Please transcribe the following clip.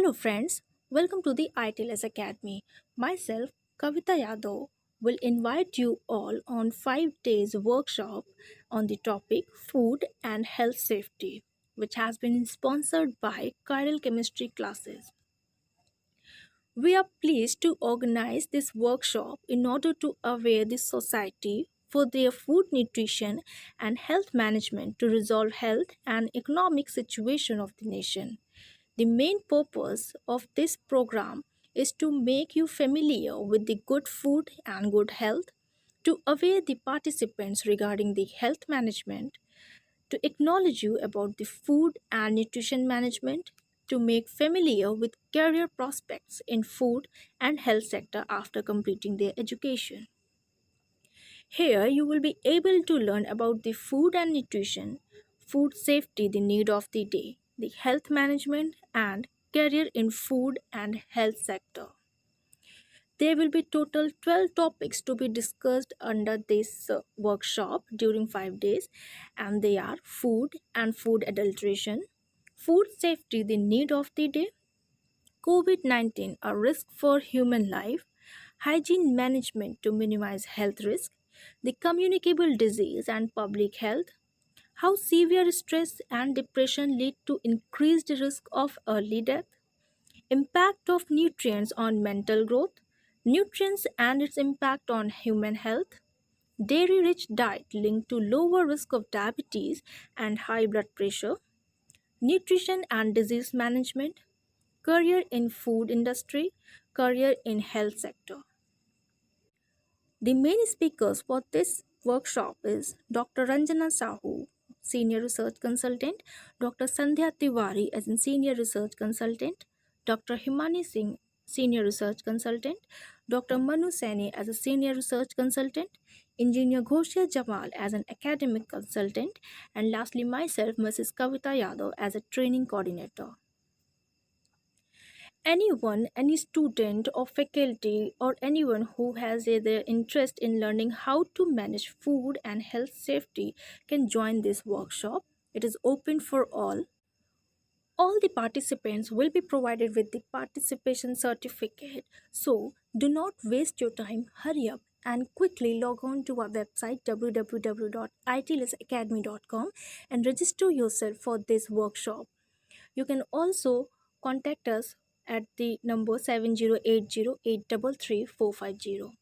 Hello friends, welcome to the ITLS Academy. Myself, Kavita Yadav, will invite you all on 5 days workshop on the topic food and health safety, which has been sponsored by Chiral Chemistry classes. We are pleased to organize this workshop in order to aware the society for their food nutrition and health management to resolve health and economic situation of the nation. The main purpose of this program is to make you familiar with the good food and good health, to aware the participants regarding the health management, to acknowledge you about the food and nutrition management, to make familiar with career prospects in food and health sector after completing their education. Here you will be able to learn about the food and nutrition, food safety, the need of the day, the health management and career in food and health sector. There will be total 12 topics to be discussed under this workshop during 5 days, and they are food and food adulteration, food safety, the need of the day, COVID 19, a risk for human life, hygiene management to minimize health risk, the communicable disease and public health, how severe stress and depression lead to increased risk of early death, impact of nutrients on mental growth, nutrients and its impact on human health, dairy rich diet linked to lower risk of diabetes and high blood pressure, nutrition and disease management, career in food industry, career in health sector. The main speakers for this workshop is Dr. Ranjana Sahu, Senior Research Consultant, Dr. Sandhya Tiwari as a Senior Research Consultant, Dr. Himani Singh, Senior Research Consultant, Dr. Manu Saini as a Senior Research Consultant, Engineer Ghoshia Jamal as an Academic Consultant, and lastly myself, Mrs. Kavita Yadav as a Training Coordinator. Anyone, any student or faculty or anyone who has their interest in learning how to manage food and health safety can join this workshop. It is open for all the participants will be provided with the participation certificate. So do not waste your time, hurry up and quickly log on to our website www.itlsacademy.com and register yourself for this workshop. You can also contact us at the number 7080833450.